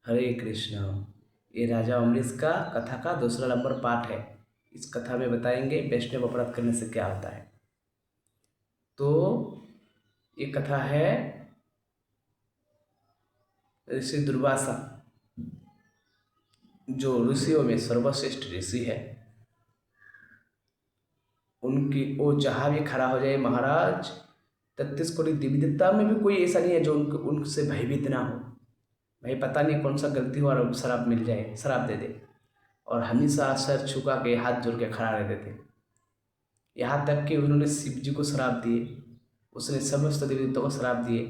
हरे कृष्णा। ये राजा अम्बरीश का कथा का दूसरा नंबर पार्ट है। इस कथा में बताएंगे वैष्णव अपराध करने से क्या होता है। तो ये कथा है ऋषि दुर्वासा, जो ऋषियों में सर्वश्रेष्ठ ऋषि है। उनकी वो जहाँ भी खड़ा हो जाए महाराज, 33 कोटि देवी देवता में भी कोई ऐसा नहीं है जो उनसे भयभीत ना हो। भाई पता नहीं कौन सा गलती हुआ और शराब मिल जाए, शराब दे दे। और हमेशा सर झुका के हाथ जोड़ के खड़ा रहते थे। यहाँ तक कि उन्होंने शिव जी को श्राप दिए, उसने समस्त देवी देवताओं को श्राप दिए।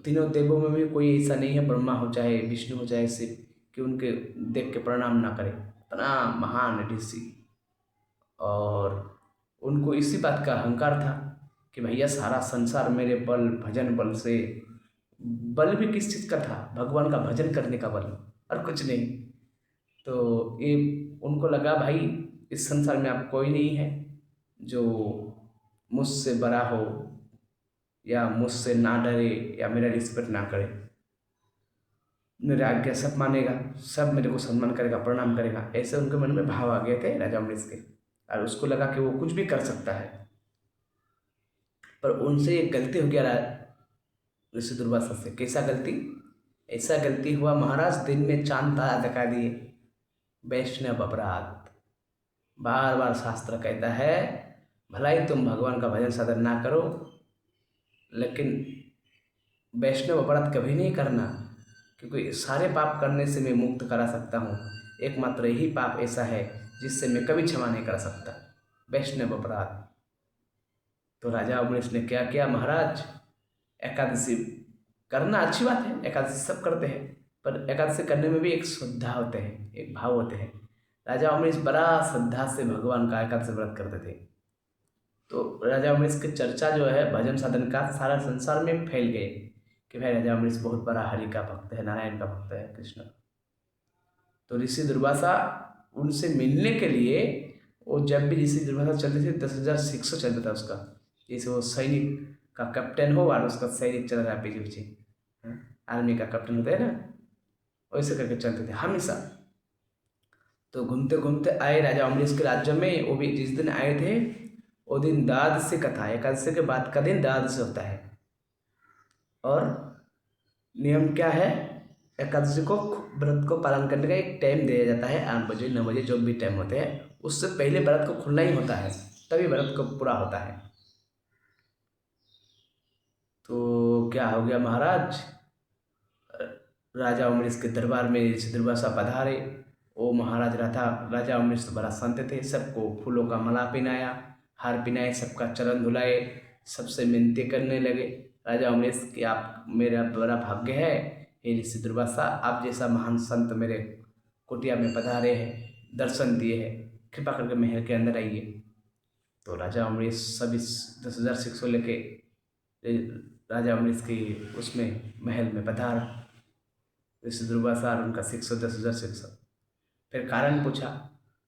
तीनों देवों में भी कोई ऐसा नहीं है, ब्रह्मा हो चाहे विष्णु हो चाहे शिव, कि उनके देख के प्रणाम ना करे। इतना महान ऋषि। और उनको इसी बात का अहंकार था कि भैया सारा संसार मेरे बल भजन बल से। बल भी किस चीज़ का था? भगवान का भजन करने का बल, और कुछ नहीं। तो ये उनको लगा भाई इस संसार में आप कोई नहीं है जो मुझसे बड़ा हो या मुझसे ना डरे या मेरा रिस्पेक्ट ना करे। मेरा आज्ञा सब मानेगा, सब मेरे को सम्मान करेगा, प्रणाम करेगा। ऐसे उनके मन में भाव आ गए थे राजा अम्बरीश के। और उसको लगा कि वो कुछ भी कर सकता है। पर उनसे एक गलती हो गया ऋषि दुर्वासा से। कैसा गलती? ऐसा गलती हुआ महाराज, दिन में चांद तारा दिखा दिए। वैष्णव अपराध। बार बार शास्त्र कहता है भला ही तुम भगवान का भजन साधन ना करो, लेकिन वैष्णव अपराध कभी नहीं करना, क्योंकि सारे पाप करने से मैं मुक्त करा सकता हूँ। एकमात्र यही पाप ऐसा है जिससे मैं कभी क्षमा नहीं कर सकता, वैष्णव अपराध। तो राजा अम्बरीश ने क्या किया महाराज, एकादशी करना अच्छी बात है, एकादशी सब करते हैं, पर एकादशी करने में भी एक श्रद्धा होते हैं, एक भाव होते हैं। राजा अम्बरीश बड़ा श्रद्धा से भगवान का एकादशी व्रत करते थे। तो राजा अम्बरीश की चर्चा जो है भजन साधन का, सारा संसार में फैल गए कि भाई राजा अम्बरीश बहुत बड़ा हरि का भक्त है, नारायण का भक्त है, कृष्ण। तो ऋषि दुर्वासा उनसे मिलने के लिए, वो जब भी ऋषि दुर्वासा चलते थे 10,000 600 चलता था उसका। जैसे वो सैनिक का कैप्टन हो और उसका सैनिक चल रहा है पीछे पीछे, आर्मी का कैप्टन होता है ना, वैसे करके चलते थे हमेशा। तो घूमते घूमते आए राजा अम्बरीश के राज्य में। वो भी जिस दिन आए थे वो दिन द्वादशी का था, एकादशी के बाद का दिन द्वादशी होता है। और नियम क्या है, एकादशी को व्रत को पालन करने का एक टाइम दिया जाता है, 8 बजे 9 बजे जो भी टाइम होते हैं, उससे पहले व्रत को खुलना ही होता है, तभी व्रत को पूरा होता है। तो क्या हो गया महाराज, राजा अम्बरीश के दरबार में ऋषि दुर्वासा पधारे। वो महाराज राजा अम्बरीश तो बड़ा संत थे, सबको फूलों का माला पहनाया, हार पहनाए, सबका चरण धुलाए, सबसे मिन्नतें करने लगे। राजा अम्बरीश कि आप, मेरा बड़ा भाग्य है हे ऋषि दुर्वासा, आप जैसा महान संत मेरे कुटिया में पधारे हैं, दर्शन दिए हैं, कृपा करके महल के अंदर आइए। तो राजा अम्बरीश सभी 10,000 सिक्सों लेके राजा अम्बरीश की उसमें महल में पधारा। ऋषि दुर्वासा और उनका 600 10,000 600। फिर कारण पूछा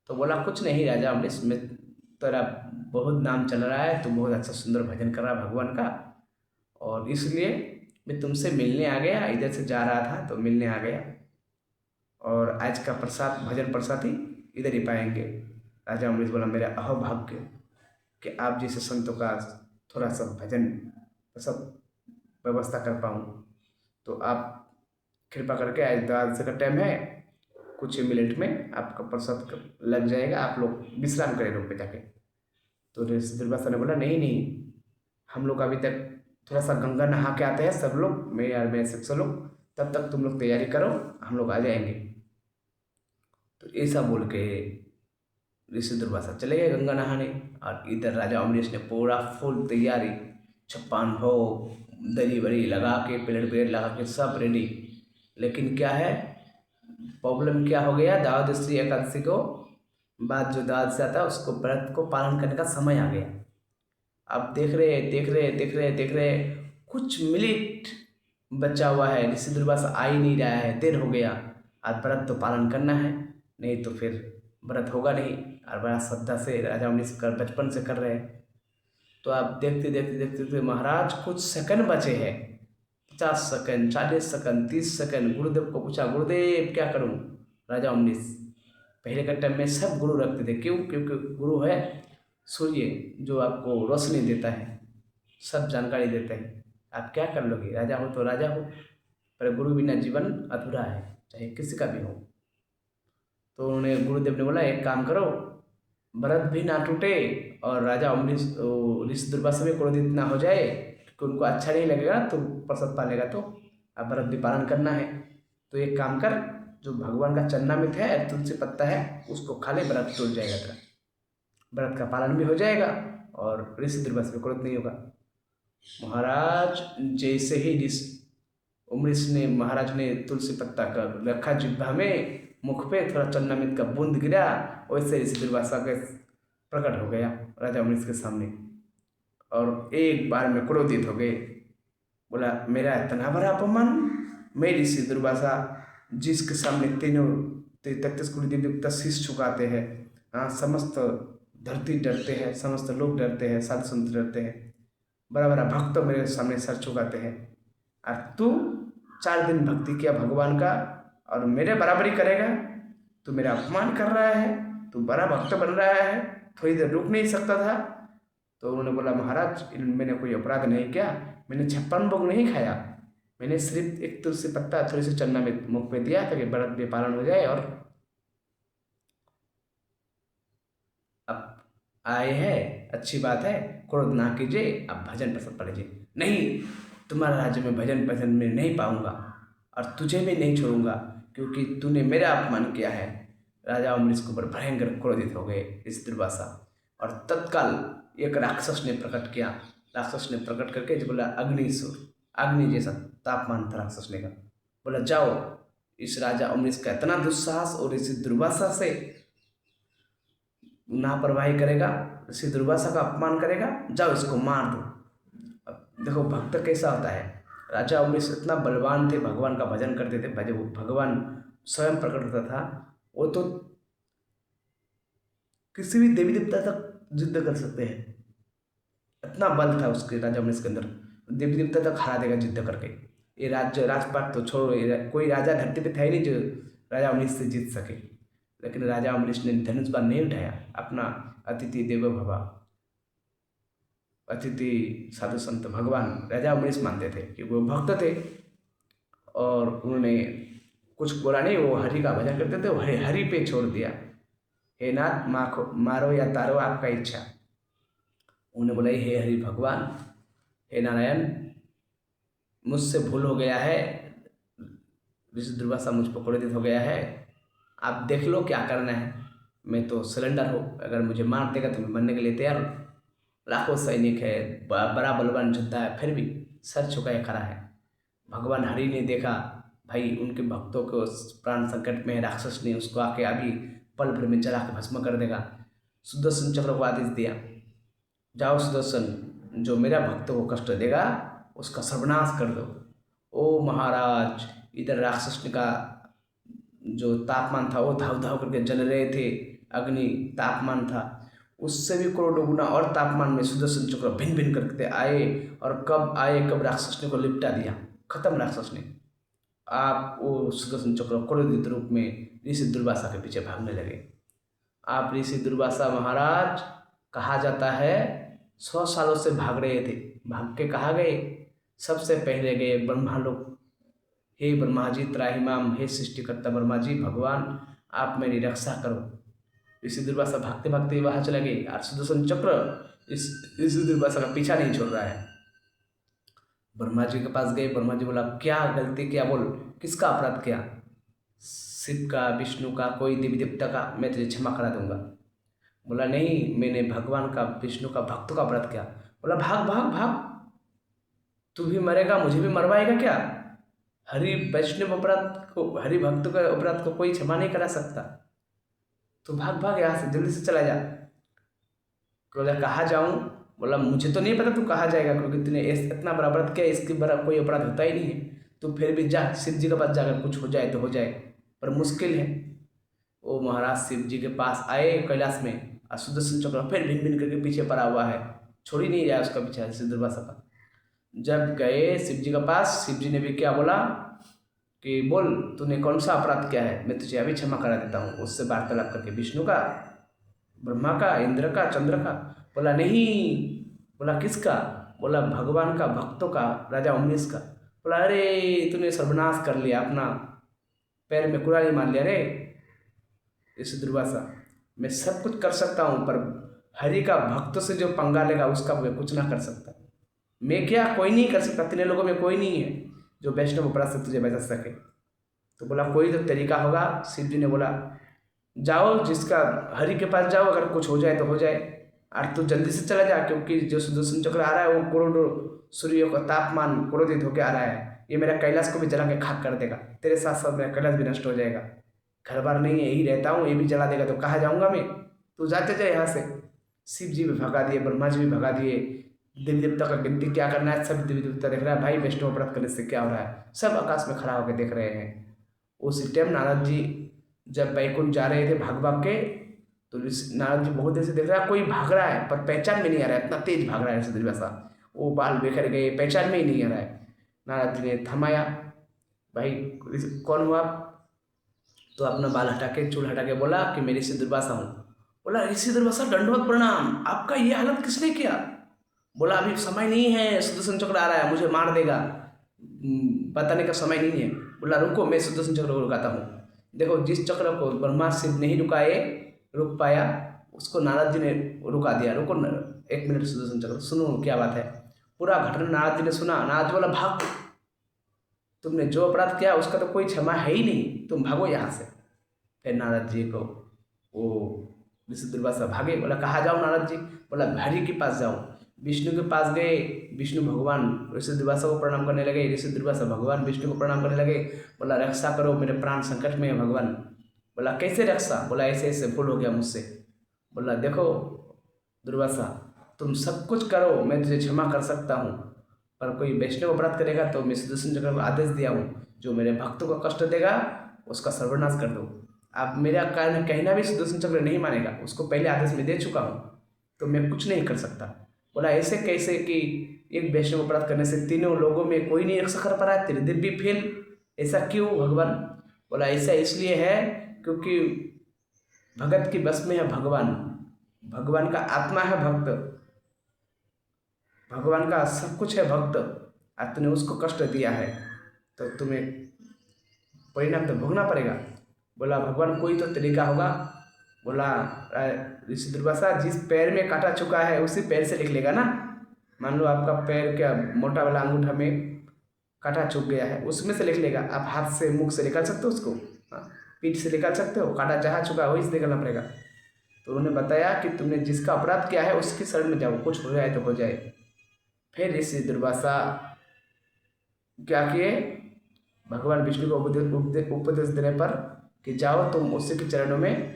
तो बोला कुछ नहीं राजा अम्बरीश, मैं, तेरा बहुत नाम चल रहा है, तू बहुत अच्छा सुंदर भजन कर रहा है भगवान का, और इसलिए मैं तुमसे मिलने आ गया, इधर से जा रहा था तो मिलने आ गया। और आज का प्रसाद, भजन प्रसाद ही इधर ही पाएंगे। राजा अम्बरीश बोला मेरा अहोभाग्य कि आप जैसे संतों का थोड़ा सा भजन सब व्यवस्था कर पाऊँ। तो आप कृपा करके, आज द्वादशी का टाइम है, कुछ ही मिनट में आपका प्रसाद लग जाएगा, आप लोग विश्राम करें रूम पे जाके। तो ऋषि दुर्वासा ने बोला नहीं नहीं, हम लोग अभी तक थोड़ा सा गंगा नहा के आते हैं सब लोग, मैं यार मेरे 600 लोग, तब तक तुम लोग तैयारी करो, हम लोग आ जाएंगे। तो ऐसा बोल के ऋषि दुर्वासा चले गए गंगा नहाने। और इधर राजा अम्बरीश ने पूरा फुल तैयारी, छप्पन भोग, दरी बरी लगा के, पेड़ पेड़ लगा के सब रेडी। लेकिन क्या है, प्रॉब्लम क्या हो गया, द्वादशी एकादशी को बाद जो द्वादशी आता है उसको व्रत को पालन करने का समय आ गया। अब देख रहे कुछ मिनट बचा हुआ है, ऋषि दुर्वासा आ ही नहीं रहा है, देर हो गया। आज व्रत तो पालन करना है, नहीं तो फिर व्रत होगा नहीं। और बड़ा श्रद्धा से राजा अम्बरीश कर बचपन से कर रहे हैं। तो आप देखते देखते देखते देखते महाराज कुछ सेकंड बचे हैं, 50 सेकंड, 40 सेकंड, 30 सेकंड गुरुदेव को पूछा, गुरुदेव क्या करूं? राजा अम्बरीश पहले के टाइम में सब गुरु रखते थे, क्यों? क्योंकि गुरु है सूर्य जो आपको रोशनी देता है, सब जानकारी देते हैं। आप क्या कर लोगे? राजा हो तो राजा हो, पर गुरु बिना जीवन अधूरा है, चाहे किसी का भी हो। तो उन्होंने गुरुदेव ने बोला, एक काम करो, भरत भी ना टूटे और राजा अम्बरीश ऋषि दुर्वासा भी क्रोधित ना हो जाए, क्योंकि उनको अच्छा नहीं लगेगा तो प्रसाद पालेगा, तो अब भरत भी पालन करना है। तो एक काम कर, जो भगवान का चरणामृत है, तुलसी पत्ता है, उसको खा ले, भरत टूट जाएगा तेरा, भरत का पालन भी हो जाएगा और ऋषि दुर्वासा भी क्रोध नहीं होगा। महाराज जैसे ही ऋषि अम्बरीश ने, महाराज ने तुलसी पत्ता का रखा जिह्वा में, मुख पे थोड़ा चरणामृत का बूंद गिरा, वैसे ऋषि दुर्वासा के प्रकट हो गया राजा अम्बरीश के सामने और एक बार में क्रोधित हो गए। बोला, मेरा इतना बड़ा अपमान, मैं ऋषि दुर्वासा जिसके सामने तीनों 33 कोटि देवी देवता शीश झुकाते हैं, हाँ, समस्त धरती डरते हैं, समस्त लोग डरते हैं, साधु संत डरते हैं, बड़ा बड़ा भक्त मेरे सामने सर झुकाते हैं, और तू 4 दिन भक्ति किया भगवान का और मेरे बराबरी करेगा? तू मेरा अपमान कर रहा है, तू बड़ा भक्त बन रहा है, थोड़ी देर रुक नहीं सकता था? तो उन्होंने बोला, महाराज मैंने कोई अपराध नहीं किया, मैंने 56 भोग नहीं खाया, मैंने सिर्फ एक तुलसी पत्ता थोड़ी सी चन्ना में मुख पे दिया ताकि व्रत भी पालन हो जाए, और अब आए हैं, अच्छी बात है, क्रोध ना कीजिए, अब भजन पसंद पड़ लीजिए। नहीं, तुम्हारा राज्य में भजन पसंद में नहीं पाऊंगा और तुझे भी नहीं छोड़ूंगा, क्योंकि तूने मेरा अपमान किया है। राजा अम्बरीश के ऊपर भयंकर क्रोधित हो गए ऋषि दुर्वासा, और तत्काल एक राक्षस ने प्रकट किया। राक्षस ने प्रकट करके जो बोला, अग्निसुर, अग्नि जैसा तापमान था राक्षस ने का। बोला, जाओ, इस राजा अम्बरीश का इतना दुस्साहस और ऋषि दुर्वासा से लापरवाही करेगा, ऋषि दुर्वासा का अपमान करेगा, जाओ इसको मार दो। अब देखो भक्त कैसा होता है। राजा अम्बरीश इतना बलवान थे, भगवान का भजन करते थे, भगवान स्वयं प्रकट होता था, वो तो किसी भी देवी देवता तक युद्ध कर सकते हैं, इतना बल था उसके राजा अम्बरीश के अंदर, देवी देवता तक हरा देगा युद्ध करके। ये राज्य राजपाट तो छोड़ो, कोई राजा धरती पे था ही नहीं जो राजा अम्बरीश से जीत सके, लेकिन राजा अम्बरीश ने धनुष बाण नहीं उठाया। अपना अतिथि देवो भव, अतिथि साधु संत भगवान राजा अम्बरीश मानते थे कि वो भक्त थे, और उन्होंने कुछ बोला नहीं, वो हरि का भजन करते थे, वो हरि पे छोड़ दिया। हे नाथ, मारो या तारो आपका इच्छा। उन्होंने बोला, हे हरि भगवान, हे नारायण, मुझसे भूल हो गया है, ऋषि दुर्वासा मुझ पर क्रोधित हो गया है, आप देख लो क्या करना है, मैं तो सिलेंडर हूँ, अगर मुझे मार देगा तो मैं मरने के लिए तैयार हूँ। लाखों सैनिक है, बड़ा बलवान योद्धा है, फिर भी सर झुकाए खड़ा है। भगवान हरि ने देखा, भाई उनके भक्तों को प्राण संकट में है, राक्षस ने उसको आके अभी पल भर में जला के भस्म कर देगा। सुदर्शन चक्र को आदेश दिया, जाओ सुदर्शन, जो मेरा भक्तों को कष्ट देगा उसका सर्वनाश कर दो। ओ महाराज, इधर राक्षस का जो तापमान था वो धाव धाव करके जल रहे थे, अग्नि तापमान था, उससे भी करोड़ों गुना और तापमान में सुदर्शन चक्र भिन्न भिन्न करके आए, और कब आए, कब राक्षस ने को लिपटा दिया, खत्म राक्षस ने। आप वो सुदर्शन चक्र क्रोधित रूप में ऋषि दुर्वासा के पीछे भागने लगे। आप ऋषि दुर्वासा महाराज, कहा जाता है 100 सालों से भाग रहे थे, भाग के कहाँ गए? सबसे पहले गए ब्रह्मा लोग। हे ब्रह्मा जी त्राहिमाम, हे सृष्टिकर्ता ब्रह्मा जी, भगवान आप मेरी रक्षा करो। ऋषि दुर्वासा भागते भागते वहां चले गए, और सुदर्शन चक्र इस ऋषि दुर्वासा का पीछा नहीं छोड़ रहा है। ब्रह्मा जी के पास गए, ब्रह्मा जी बोला, क्या गलती किया, बोल किसका अपराध किया? शिव का, विष्णु का, कोई देवी देवता का, मैं तुझे क्षमा करा दूंगा। बोला, नहीं, मैंने भगवान का, विष्णु का, भक्त का अपराध किया। बोला, भाग भाग भाग, तू भी मरेगा, मुझे भी मरवाएगा क्या? हरि वैष्णव अपराध को, हरि भक्त का अपराध को कोई क्षमा नहीं करा सकता, तो भाग भाग यहाँ से, जल्दी से चला जा। बोला, कहाँ जाऊँ? बोला, मुझे तो नहीं पता तू कहाँ जाएगा, क्योंकि तूने इतना बड़ा अपराध किया, इसके बड़ा कोई अपराध होता ही नहीं है, तो फिर भी जा, शिव जी के पास जाकर कुछ हो जाए तो हो जाए, पर मुश्किल है। वो महाराज शिव जी के पास आए कैलाश में, और सुदर्शन चक्र फिर भिन भिन करके पीछे पड़ा हुआ है, छोड़ ही नहीं रहा उसका पीछा ऋषि दुर्वासा का। जब गए शिव जी के पास, शिव जी ने भी क्या बोला कि बोल तूने कौन सा अपराध किया है, मैं तुझे अभी क्षमा करा देता हूँ। उससे वार्तालाप करके विष्णु का, ब्रह्मा का, इंद्र का, चंद्र का। बोला नहीं। बोला किसका? बोला भगवान का, भक्तों का, राजा उमेश का। बोला अरे तूने सर्वनाश कर लिया, अपना पैर में कुल्हाड़ी मार लिया रे इस दुर्वासा। मैं सब कुछ कर सकता हूँ पर हरि का भक्त से जो पंगा लेगा उसका मैं कुछ ना कर सकता। मैं क्या, कोई नहीं कर सकता, तीनों लोगों में कोई नहीं है जो वैष्णव अपराध से तुझे बचा सके। तो बोला कोई तो तरीका होगा। शिव जी ने बोला जाओ, जिसका हरि के पास जाओ, अगर कुछ हो जाए तो हो जाए, और तू जल्दी से चला जा, क्योंकि जो सुदर्शन चक्र आ रहा है वो करोड़ों सूर्यों का तापमान क्रोधित होकर आ रहा है, ये मेरा कैलाश को भी जला के खाक कर देगा, तेरे साथ साथ मेरा कैलाश भी नष्ट हो जाएगा। घर बार नहीं है, यही रहता हूँ, ये भी जला देगा तो कहाँ जाऊँगा मैं, तू जाते जाए यहाँ से। शिव जी भी भगा दिए, ब्रह्मा जी भी भगा दिए, देवी देवता का गिनती क्या करना है, सब देवी देवता देख रहा है भाई वैष्णव अपराध करने से क्या हो रहा है, सब आकाश में खड़ा होकर देख रहे हैं। उसी टाइम नारद जी जब बैकुंठ जा रहे थे भाग भाग के, तो नारद जी बहुत देर से देख रहा है कोई भाग रहा है पर पहचान में नहीं आ रहा है, इतना तेज भाग रहा है ऐसे वैसा, वो बाल बिखर गए, पहचान में ही नहीं आ रहा है। नारद जी ने थमाया, भाई कौन हुआ? तो अपना बाल हटा के, चूल हटा के बोला कि मैं ऋषि दुर्वासा हूँ। बोला ऋषि दुर्वासा दंडवत प्रणाम, आपका ये हालत किसने किया? बोला अभी समय नहीं है, सुदर्शन चक्र आ रहा है मुझे मार देगा, बताने का समय नहीं है। बोला रुको मैं सुदर्शन चक्र को रुकाता हूँ। देखो जिस चक्र को ब्रह्मा शिव नहीं रुक पाया, उसको नारद जी ने रुका दिया। रुको एक मिनट सुदर्शन चक्र, सुनो क्या बात है। पूरा घटना नारद जी ने सुना। नारद जी बोला भाग, तुमने जो अपराध किया उसका तो कोई क्षमा है ही नहीं, तुम भागो यहाँ से। फिर नारद जी को वो ऋषि दुर्वासा भागे। बोला कहाँ जाओ नारद जी? बोला हरि के पास जाओ। विष्णु के पास गए, विष्णु भगवान ऋषि दुर्वासा को प्रणाम करने लगे, ऋषि दुर्वासा भगवान विष्णु को प्रणाम करने लगे। बोला रक्षा करो, मेरे प्राण संकट में है भगवान। बोला कैसे रक्षा? बोला ऐसे ऐसे भूल हो गया मुझसे। बोला देखो दुर्वासा, तुम सब कुछ करो, मैं तुझे क्षमा कर सकता हूँ, पर कोई वैष्णव अपराध करेगा तो मैं सुदर्शन चक्र को आदेश दिया हूँ, जो मेरे भक्तों को कष्ट देगा उसका सर्वनाश कर दो। आप मेरा कारण कहना भी सुदर्शन चक्र नहीं मानेगा, उसको पहले आदेश में दे चुका हूँ, तो मैं कुछ नहीं कर सकता। बोला ऐसे कैसे कि एक वैष्णव अपराध करने से तीनों लोगों में कोई नहीं रक्षा कर पा रहा है, तेरे दिव्य फेल, ऐसा क्यों भगवान? बोला ऐसा इसलिए है क्योंकि भगत की बस में है भगवान, भगवान का आत्मा है भक्त, भगवान का सब कुछ है भक्त, और तूने उसको कष्ट दिया है तो तुम्हें परिणाम तो भोगना पड़ेगा। बोला भगवान कोई तो तरीका होगा। बोला ऋषि दुर्वासा जिस पैर में काटा चुका है उसी पैर से लिख लेगा ना। मान लो आपका पैर क्या मोटा वाला अंगूठा में काटा चुक गया है, उसमें से लिख लेगा। आप हाथ से मुख से निकाल सकते हो उसको, हाँ, पीठ से निकाल सकते हो, काटा जहाँ चुका है वही से निकालना पड़ेगा। तो उन्होंने बताया कि तुमने जिसका अपराध किया है उसकी शरण में जाओ, कुछ हो जाए तो हो जाए। फिर ऋषि दुर्वासा क्या किए, भगवान विष्णु को उपदेश देने पर कि जाओ तुम उसी के चरणों में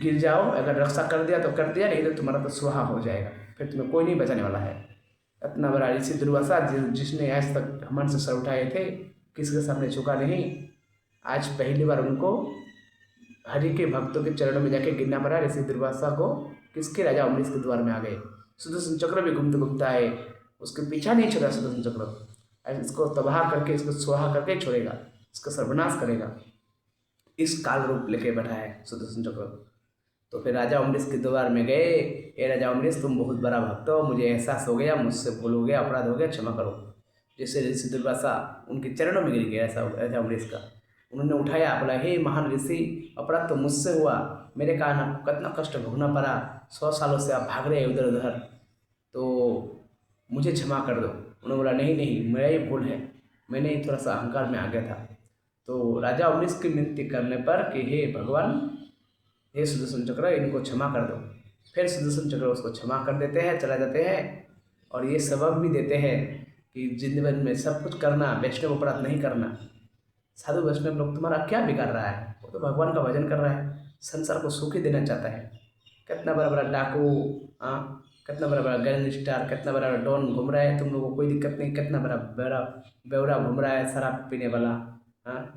गिर जाओ, अगर रक्षा कर दिया तो कर दिया, नहीं तो तुम्हारा तो सुहा हो जाएगा, फिर तुम्हें कोई नहीं बचाने वाला है। इतना बड़ा ऋषि दुर्वासा जिसने आज तक घमंड से सर उठाए थे, किसी के सामने झुका नहीं, आज पहली बार उनको हरि के भक्तों के चरणों में जाके गिरना पड़ा। ऋषि दुर्वासा को किसके राजा अम्बरीश के द्वार में आ गए। सुदर्शन चक्र भी घूमते घूमता है, उसके पीछा नहीं छोड़ा सुदर्शन चक्र, इसको तबाह करके, इसको सुहा करके छोड़ेगा, इसका सर्वनाश करेगा, इस काल रूप लेके बैठा है सुदर्शन चक्र। तो फिर राजा अम्बरीश के द्वार में गए, ए राजा अम्बरीश तुम बहुत बड़ा भक्त हो, मुझे एहसास हो गया, मुझसे भूल हो गया, अपराध हो गया, क्षमा करो। जैसे ऋषि दुर्वासा उनके चरणों में गिर गया ऐसा राजा अम्बरीश का, उन्होंने उठाया, बोला हे महान ऋषि, अपराध तो मुझसे हुआ, मेरे कारण आपको कितना कष्ट भोगना पड़ा, 100 सालों से आप भाग रहे हैं इधर उधर, तो मुझे क्षमा कर दो। उन्होंने बोला नहीं नहीं मेरा ही भूल है, मैंने ही थोड़ा सा अहंकार में आ गया था। तो राजा अम्बरीश की विनती करने पर कि हे भगवान, हे सुदर्शन चक्र, इनको क्षमा कर दो। फिर सुदर्शन चक्र उसको क्षमा कर देते हैं, चला जाते हैं, और ये सबक भी देते हैं कि जिंदगी में सब कुछ करना, वैष्णव अपराध नहीं करना। साधु वैष्णव लोग तुम्हारा क्या बिगाड़ रहा है, वो तो भगवान का भजन कर रहा है, संसार को सुखी देना चाहता है। कितना बड़ा बड़ा डाकू, हाँ, कितना बड़ा बड़ा गैंगस्टर, कितना बड़ा बड़ा डॉन घूम रहा है, तुम लोगों को कोई दिक्कत नहीं, कितना बड़ा बड़ा बेवड़ा घूम रहा है शराब पीने वाला, हाँ,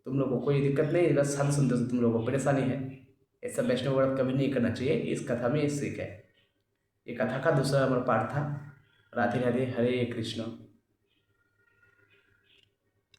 तुम लोगों को कोई दिक्कत नहीं, बस साधु संतों से तुम लोगों को परेशानी है। ऐसा वैष्णव व्रत कभी नहीं करना चाहिए। इस कथा में ये सीख है। ये कथा का दूसरा हमारा पार्ट था। राधे राधे, हरे कृष्ण।